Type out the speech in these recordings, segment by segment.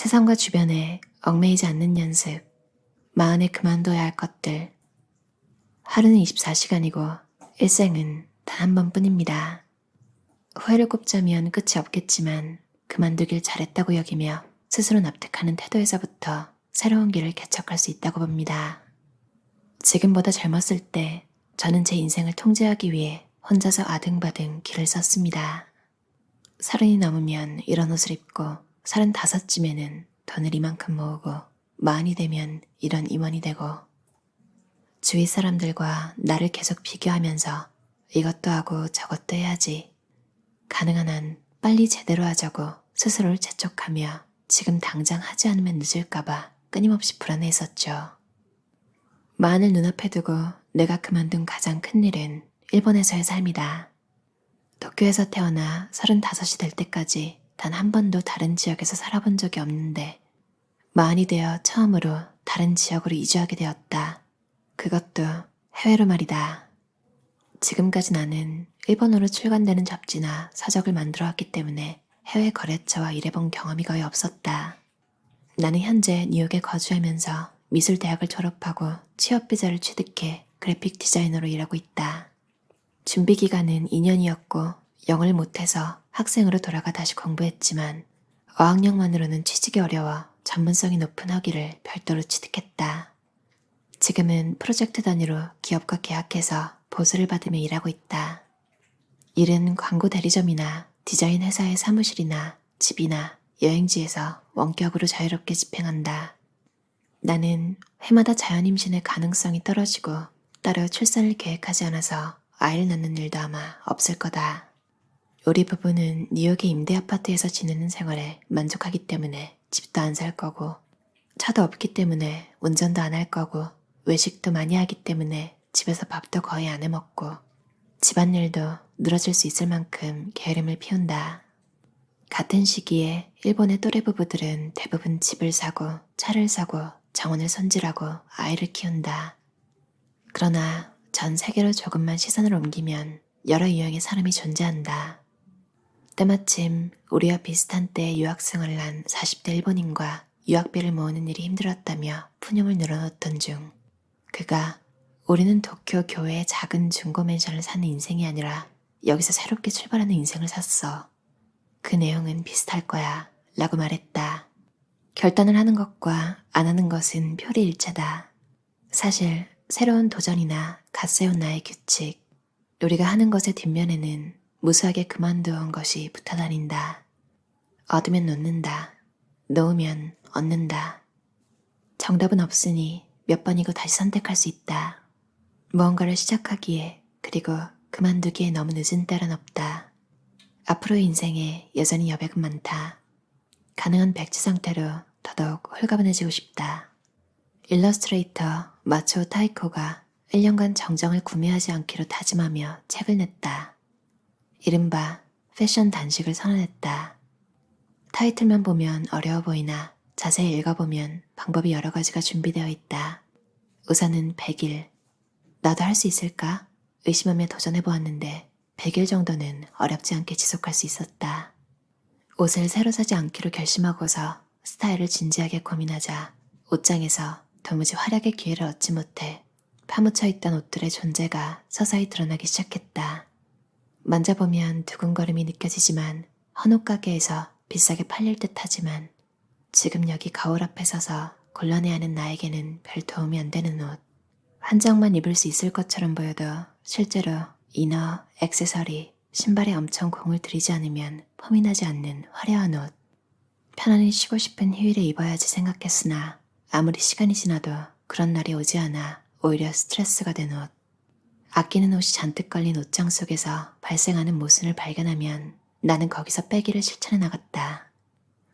세상과 주변에 얽매이지 않는 연습, 마흔에 그만둬야 할 것들. 하루는 24시간이고 일생은 단 한 번뿐입니다. 후회를 꼽자면 끝이 없겠지만 그만두길 잘했다고 여기며 스스로 납득하는 태도에서부터 새로운 길을 개척할 수 있다고 봅니다. 지금보다 젊었을 때 저는 제 인생을 통제하기 위해 혼자서 아등바등 길을 썼습니다. 30이 넘으면 이런 옷을 입고 35쯤에는 돈을 이만큼 모으고 40이 되면 이런 임원이 되고 주위 사람들과 나를 계속 비교하면서 이것도 하고 저것도 해야지. 가능한 한 빨리 제대로 하자고 스스로를 재촉하며 지금 당장 하지 않으면 늦을까봐 끊임없이 불안해했었죠. 40을 눈앞에 두고 내가 그만둔 가장 큰 일은 일본에서의 삶이다. 도쿄에서 태어나 35이 될 때까지 단 한 번도 다른 지역에서 살아본 적이 없는데 40이 되어 처음으로 다른 지역으로 이주하게 되었다. 그것도 해외로 말이다. 지금까지 나는 일본어로 출간되는 잡지나 서적을 만들어 왔기 때문에 해외 거래처와 일해본 경험이 거의 없었다. 나는 현재 뉴욕에 거주하면서 미술대학을 졸업하고 취업비자를 취득해 그래픽 디자이너로 일하고 있다. 준비기간은 2년이었고 영어를 못해서 학생으로 돌아가 다시 공부했지만 어학력만으로는 취직이 어려워 전문성이 높은 학위를 별도로 취득했다. 지금은 프로젝트 단위로 기업과 계약해서 보수를 받으며 일하고 있다. 일은 광고 대리점이나 디자인 회사의 사무실이나 집이나 여행지에서 원격으로 자유롭게 집행한다. 나는 해마다 자연임신의 가능성이 떨어지고 따로 출산을 계획하지 않아서 아이를 낳는 일도 아마 없을 거다. 우리 부부는 뉴욕의 임대 아파트에서 지내는 생활에 만족하기 때문에 집도 안 살 거고 차도 없기 때문에 운전도 안 할 거고 외식도 많이 하기 때문에 집에서 밥도 거의 안 해먹고 집안일도 늘어질 수 있을 만큼 게으름을 피운다. 같은 시기에 일본의 또래 부부들은 대부분 집을 사고 차를 사고 정원을 손질하고 아이를 키운다. 그러나 전 세계로 조금만 시선을 옮기면 여러 유형의 사람이 존재한다. 때마침 우리와 비슷한 때에 유학생활을 한 40대 일본인과 유학비를 모으는 일이 힘들었다며 푸념을 늘어놓던 중 그가 우리는 도쿄 교외의 작은 중고 맨션을 사는 인생이 아니라 여기서 새롭게 출발하는 인생을 샀어. 그 내용은 비슷할 거야 라고 말했다. 결단을 하는 것과 안 하는 것은 표리일체다. 사실 새로운 도전이나 갓세운 나의 규칙, 우리가 하는 것의 뒷면에는 무수하게 그만두어온 것이 붙어 다닌다. 얻으면 놓는다. 놓으면 얻는다. 정답은 없으니 몇 번이고 다시 선택할 수 있다. 무언가를 시작하기에 그리고 그만두기에 너무 늦은 때란 없다. 앞으로의 인생에 여전히 여백은 많다. 가능한 백지 상태로 더더욱 홀가분해지고 싶다. 일러스트레이터 마츠오 타이코가 1년간 정정을 구매하지 않기로 다짐하며 책을 냈다. 이른바 패션 단식을 선언했다. 타이틀만 보면 어려워 보이나 자세히 읽어보면 방법이 여러 가지가 준비되어 있다. 우선은 100일. 나도 할 수 있을까? 의심하며 도전해보았는데 100일 정도는 어렵지 않게 지속할 수 있었다. 옷을 새로 사지 않기로 결심하고서 스타일을 진지하게 고민하자 옷장에서 도무지 활약의 기회를 얻지 못해 파묻혀 있던 옷들의 존재가 서서히 드러나기 시작했다. 만져보면 두근거림이 느껴지지만 헌옷 가게에서 비싸게 팔릴 듯 하지만 지금 여기 거울 앞에 서서 곤란해하는 나에게는 별 도움이 안 되는 옷. 한 장만 입을 수 있을 것처럼 보여도 실제로 이너, 액세서리, 신발에 엄청 공을 들이지 않으면 폼이 나지 않는 화려한 옷. 편안히 쉬고 싶은 휴일에 입어야지 생각했으나 아무리 시간이 지나도 그런 날이 오지 않아 오히려 스트레스가 된 옷. 아끼는 옷이 잔뜩 걸린 옷장 속에서 발생하는 모순을 발견하면 나는 거기서 빼기를 실천해 나갔다.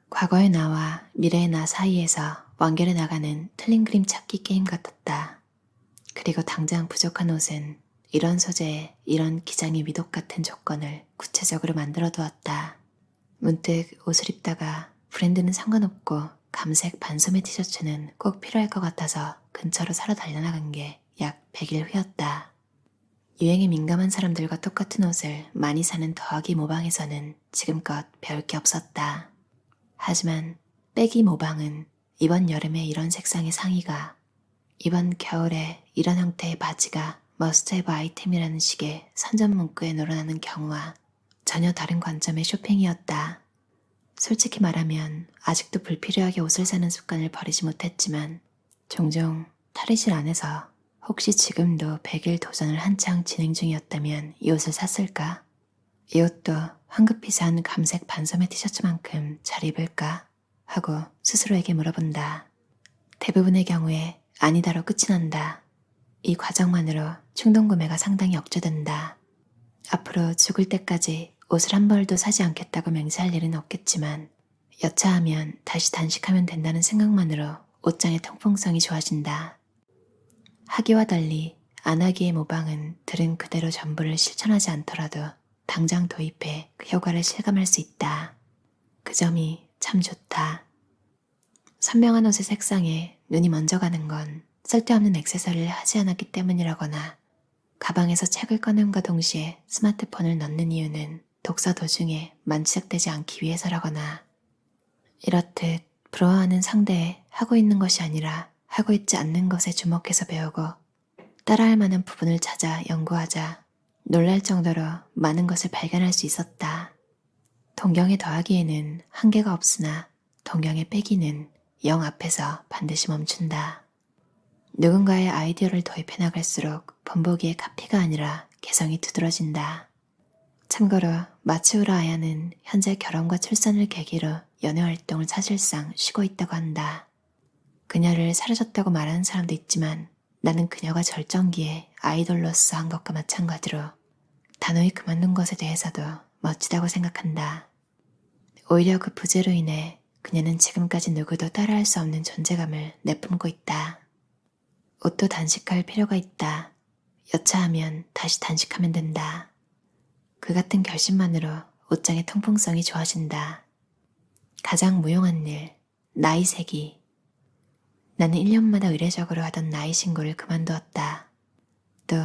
과거의 나와 미래의 나 사이에서 완결해 나가는 틀린 그림 찾기 게임 같았다. 그리고 당장 부족한 옷은 이런 소재에 이런 기장의 위독 같은 조건을 구체적으로 만들어 두었다. 문득 옷을 입다가 브랜드는 상관없고 감색 반소매 티셔츠는 꼭 필요할 것 같아서 근처로 사러 달려나간 게 약 100일 후였다. 유행에 민감한 사람들과 똑같은 옷을 많이 사는 더하기 모방에서는 지금껏 배울 게 없었다. 하지만 빼기 모방은 이번 여름에 이런 색상의 상의가, 이번 겨울에 이런 형태의 바지가 머스트헤브 아이템이라는 식의 선전 문구에 늘어나는 경우와 전혀 다른 관점의 쇼핑이었다. 솔직히 말하면 아직도 불필요하게 옷을 사는 습관을 버리지 못했지만 종종 탈의실 안에서 혹시 지금도 100일 도전을 한창 진행 중이었다면 이 옷을 샀을까? 이 옷도 황급히 산 감색 반소매 티셔츠만큼 잘 입을까? 하고 스스로에게 물어본다. 대부분의 경우에 아니다로 끝이 난다. 이 과정만으로 충동 구매가 상당히 억제된다. 앞으로 죽을 때까지 옷을 한 벌도 사지 않겠다고 맹세할 일은 없겠지만 여차하면 다시 단식하면 된다는 생각만으로 옷장의 통풍성이 좋아진다. 하기와 달리 안 하기의 모방은 들은 그대로 전부를 실천하지 않더라도 당장 도입해 그 효과를 실감할 수 있다. 그 점이 참 좋다. 선명한 옷의 색상에 눈이 먼저 가는 건 쓸데없는 액세서리를 하지 않았기 때문이라거나 가방에서 책을 꺼냄과 동시에 스마트폰을 넣는 이유는 독서 도중에 만지작되지 않기 위해서라거나 이렇듯 부러워하는 상대에 하고 있는 것이 아니라 하고 있지 않는 것에 주목해서 배우고 따라할 만한 부분을 찾아 연구하자 놀랄 정도로 많은 것을 발견할 수 있었다. 동경에 더하기에는 한계가 없으나 동경에 빼기는 0 앞에서 반드시 멈춘다. 누군가의 아이디어를 도입해 나갈수록 본보기의 카피가 아니라 개성이 두드러진다. 참고로 마츠우라 아야는 현재 결혼과 출산을 계기로 연애 활동을 사실상 쉬고 있다고 한다. 그녀를 사라졌다고 말하는 사람도 있지만 나는 그녀가 절정기에 아이돌로서 한 것과 마찬가지로 단호히 그만둔 것에 대해서도 멋지다고 생각한다. 오히려 그 부재로 인해 그녀는 지금까지 누구도 따라할 수 없는 존재감을 내뿜고 있다. 옷도 단식할 필요가 있다. 여차하면 다시 단식하면 된다. 그 같은 결심만으로 옷장의 통풍성이 좋아진다. 가장 무용한 일, 나이 세기. 나는 1년마다 의례적으로 하던 나이 신고를 그만두었다. 또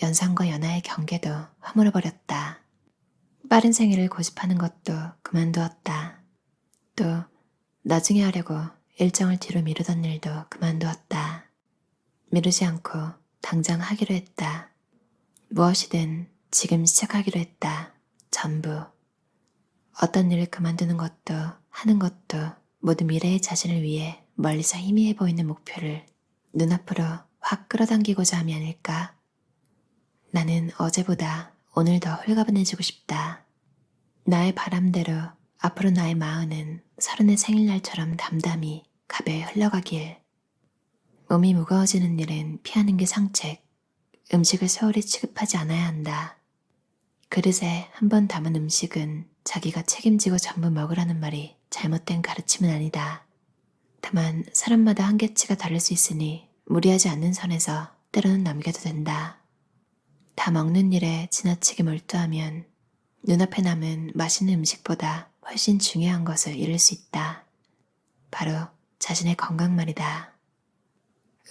연상과 연하의 경계도 허물어버렸다. 빠른 생일을 고집하는 것도 그만두었다. 또 나중에 하려고 일정을 뒤로 미루던 일도 그만두었다. 미루지 않고 당장 하기로 했다. 무엇이든 지금 시작하기로 했다. 전부. 어떤 일을 그만두는 것도 하는 것도 모두 미래의 자신을 위해 멀리서 희미해 보이는 목표를 눈앞으로 확 끌어당기고자 함이 아닐까? 나는 어제보다 오늘 더 홀가분해지고 싶다. 나의 바람대로 앞으로 나의 마음은 30의 생일날처럼 담담히 가벼이 흘러가길. 몸이 무거워지는 일은 피하는 게 상책. 음식을 소홀히 취급하지 않아야 한다. 그릇에 한 번 담은 음식은 자기가 책임지고 전부 먹으라는 말이 잘못된 가르침은 아니다. 다만 사람마다 한계치가 다를 수 있으니 무리하지 않는 선에서 때로는 남겨도 된다. 다 먹는 일에 지나치게 몰두하면 눈앞에 남은 맛있는 음식보다 훨씬 중요한 것을 잃을 수 있다. 바로 자신의 건강 말이다.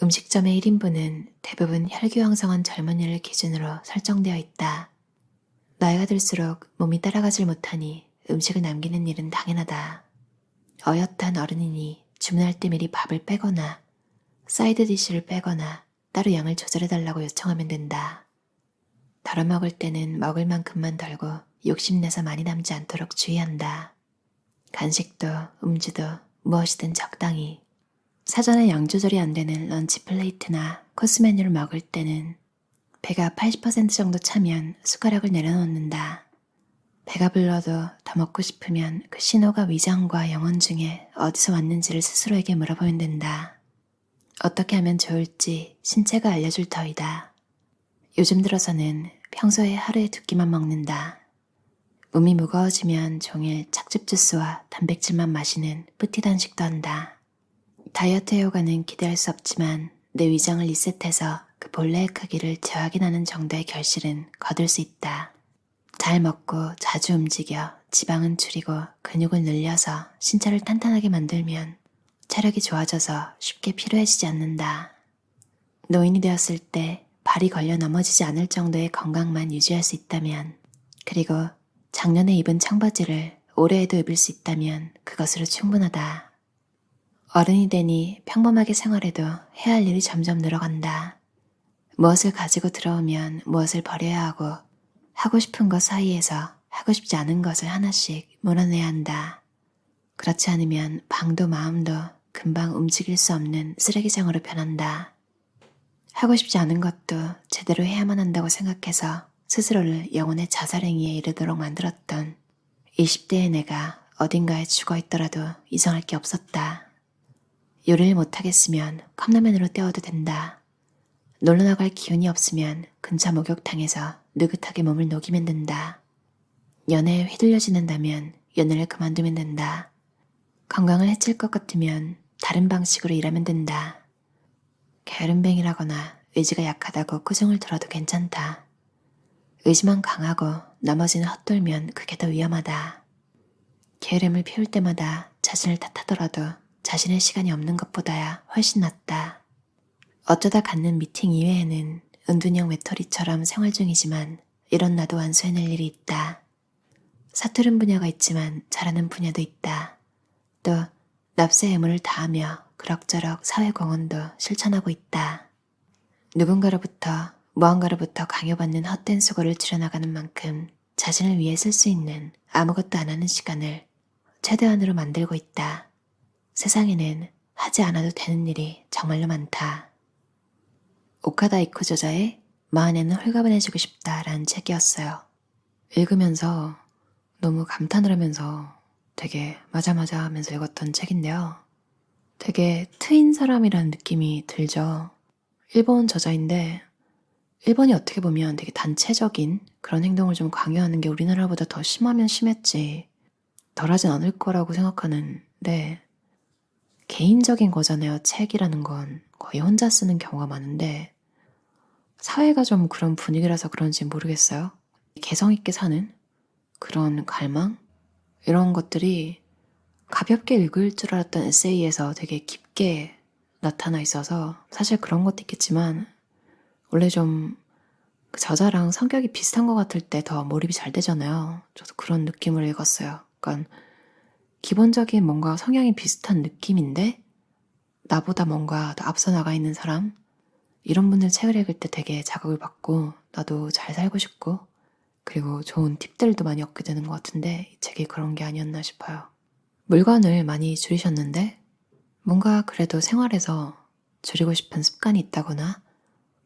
음식점의 1인분은 대부분 혈기왕성한 젊은이를 기준으로 설정되어 있다. 나이가 들수록 몸이 따라가질 못하니 음식을 남기는 일은 당연하다. 어엿한 어른이니 주문할 때 미리 밥을 빼거나 사이드 디쉬를 빼거나 따로 양을 조절해달라고 요청하면 된다. 덜어 먹을 때는 먹을 만큼만 덜고 욕심내서 많이 남지 않도록 주의한다. 간식도 음주도 무엇이든 적당히. 사전에 양 조절이 안 되는 런치 플레이트나 코스 메뉴를 먹을 때는 배가 80% 정도 차면 숟가락을 내려놓는다. 배가 불러도 더 먹고 싶으면 그 신호가 위장과 영혼 중에 어디서 왔는지를 스스로에게 물어보면 된다. 어떻게 하면 좋을지 신체가 알려줄 터이다. 요즘 들어서는 평소에 하루에 2끼만 먹는다. 몸이 무거워지면 종일 착즙 주스와 단백질만 마시는 뿌티 단식도 한다. 다이어트 효과는 기대할 수 없지만 내 위장을 리셋해서 그 본래의 크기를 재확인하는 정도의 결실은 거둘 수 있다. 잘 먹고 자주 움직여 지방은 줄이고 근육을 늘려서 신체를 탄탄하게 만들면 체력이 좋아져서 쉽게 피로해지지 않는다. 노인이 되었을 때 발이 걸려 넘어지지 않을 정도의 건강만 유지할 수 있다면, 그리고 작년에 입은 청바지를 올해에도 입을 수 있다면 그것으로 충분하다. 어른이 되니 평범하게 생활해도 해야 할 일이 점점 늘어간다. 무엇을 가지고 들어오면 무엇을 버려야 하고 하고 싶은 것 사이에서 하고 싶지 않은 것을 하나씩 몰아내야 한다. 그렇지 않으면 방도 마음도 금방 움직일 수 없는 쓰레기장으로 변한다. 하고 싶지 않은 것도 제대로 해야만 한다고 생각해서 스스로를 영혼의 자살행위에 이르도록 만들었던 20대의 내가 어딘가에 죽어있더라도 이상할 게 없었다. 요리를 못하겠으면 컵라면으로 때워도 된다. 놀러 나갈 기운이 없으면 근처 목욕탕에서 느긋하게 몸을 녹이면 된다. 연애에 휘둘려 지낸다면 연애를 그만두면 된다. 건강을 해칠 것 같으면 다른 방식으로 일하면 된다. 게으름뱅이라거나 의지가 약하다고 꾸중을 들어도 괜찮다. 의지만 강하고 나머지는 헛돌면 그게 더 위험하다. 게으름을 피울 때마다 자신을 탓하더라도 자신의 시간이 없는 것보다야 훨씬 낫다. 어쩌다 갖는 미팅 이외에는 은둔형 외톨이처럼 생활 중이지만 이런 나도 완수해낼 일이 있다. 서투른 분야가 있지만 잘하는 분야도 있다. 또 납세 의무를 다하며 그럭저럭 사회공헌도 실천하고 있다. 누군가로부터 무언가로부터 강요받는 헛된 수고를 줄여나가는 만큼 자신을 위해 쓸 수 있는 아무것도 안 하는 시간을 최대한으로 만들고 있다. 세상에는 하지 않아도 되는 일이 정말로 많다. 오카다 이코 저자의 마흔에는 홀가분해지고 싶다라는 책이었어요. 읽으면서 너무 감탄을 하면서 되게 맞아 하면서 읽었던 책인데요. 되게 트인 사람이라는 느낌이 들죠. 일본 저자인데 일본이 어떻게 보면 되게 단체적인 그런 행동을 좀 강요하는 게 우리나라보다 더 심하면 심했지 덜하진 않을 거라고 생각하는데 개인적인 거잖아요. 책이라는 건 거의 혼자 쓰는 경우가 많은데 사회가 좀 그런 분위기라서 그런지 모르겠어요. 개성 있게 사는 그런 갈망? 이런 것들이 가볍게 읽을 줄 알았던 에세이에서 되게 깊게 나타나 있어서 사실 그런 것도 있겠지만 원래 좀 그 저자랑 성격이 비슷한 것 같을 때 더 몰입이 잘 되잖아요. 저도 그런 느낌을 읽었어요. 그러니까 기본적인 뭔가 성향이 비슷한 느낌인데 나보다 뭔가 더 앞서 나가 있는 사람 이런 분들 책을 읽을 때 되게 자극을 받고 나도 잘 살고 싶고 그리고 좋은 팁들도 많이 얻게 되는 것 같은데 이 책이 그런 게 아니었나 싶어요. 물건을 많이 줄이셨는데 뭔가 그래도 생활에서 줄이고 싶은 습관이 있다거나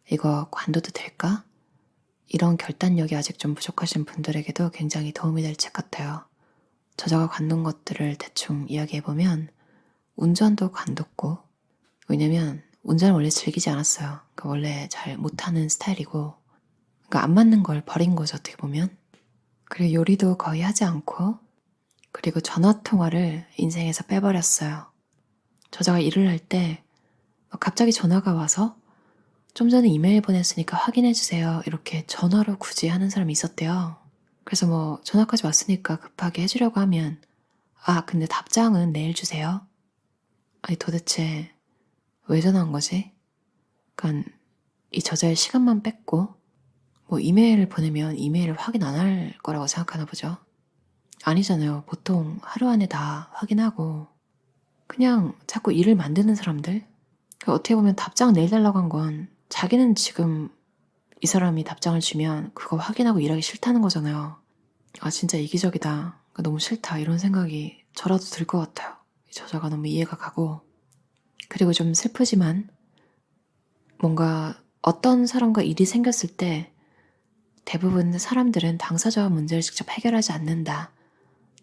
이거 관둬도 될까? 이런 결단력이 아직 좀 부족하신 분들에게도 굉장히 도움이 될 책 같아요. 저자가 관둔 것들을 대충 이야기해보면 운전도 관뒀고 왜냐면 운전을 원래 즐기지 않았어요. 그러니까 원래 잘 못하는 스타일이고 그러니까 안 맞는 걸 버린 거죠 어떻게 보면. 그리고 요리도 거의 하지 않고 그리고 전화통화를 인생에서 빼버렸어요. 저자가 일을 할 때 갑자기 전화가 와서 좀 전에 이메일 보냈으니까 확인해주세요. 이렇게 전화로 굳이 하는 사람이 있었대요. 그래서 뭐 전화까지 왔으니까 급하게 해주려고 하면 근데 답장은 내일 주세요. 아니 도대체 왜 전화한 거지? 그러니까 이 저자의 시간만 뺐고 뭐 이메일을 보내면 이메일을 확인 안 할 거라고 생각하나 보죠. 아니잖아요. 보통 하루 안에 다 확인하고 그냥 자꾸 일을 만드는 사람들 어떻게 보면 답장 내달라고 한 건 자기는 지금 이 사람이 답장을 주면 그거 확인하고 일하기 싫다는 거잖아요. 진짜 이기적이다. 너무 싫다. 이런 생각이 저라도 들 것 같아요. 이 저자가 너무 이해가 가고 그리고 좀 슬프지만 뭔가 어떤 사람과 일이 생겼을 때 대부분 사람들은 당사자와 문제를 직접 해결하지 않는다.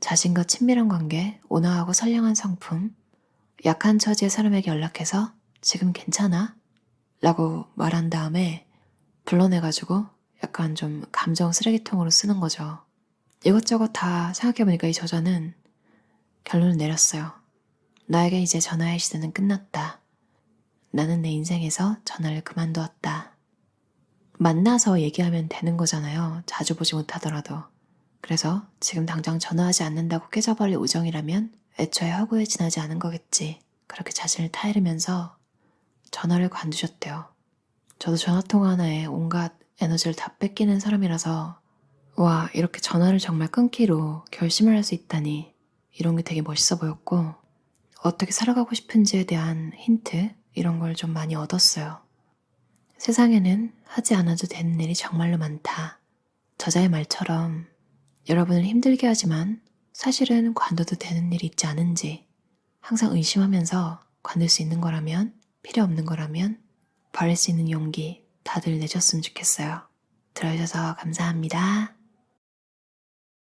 자신과 친밀한 관계, 온화하고 선량한 성품, 약한 처지의 사람에게 연락해서 지금 괜찮아? 라고 말한 다음에 불러내가지고 약간 좀 감정 쓰레기통으로 쓰는 거죠. 이것저것 다 생각해보니까 이 저자는 결론을 내렸어요. 나에게 이제 전화의 시대는 끝났다. 나는 내 인생에서 전화를 그만두었다. 만나서 얘기하면 되는 거잖아요. 자주 보지 못하더라도. 그래서 지금 당장 전화하지 않는다고 깨져버릴 우정이라면 애초에 허구에 지나지 않은 거겠지. 그렇게 자신을 타이르면서 전화를 관두셨대요. 저도 전화통화 하나에 온갖 에너지를 다 뺏기는 사람이라서 와 이렇게 전화를 정말 끊기로 결심을 할 수 있다니 이런 게 되게 멋있어 보였고 어떻게 살아가고 싶은지에 대한 힌트, 이런 걸 좀 많이 얻었어요. 세상에는 하지 않아도 되는 일이 정말로 많다. 저자의 말처럼 여러분을 힘들게 하지만 사실은 관둬도 되는 일이 있지 않은지 항상 의심하면서 관둘 수 있는 거라면, 필요 없는 거라면 버릴 수 있는 용기 다들 내셨으면 좋겠어요. 들어주셔서 감사합니다.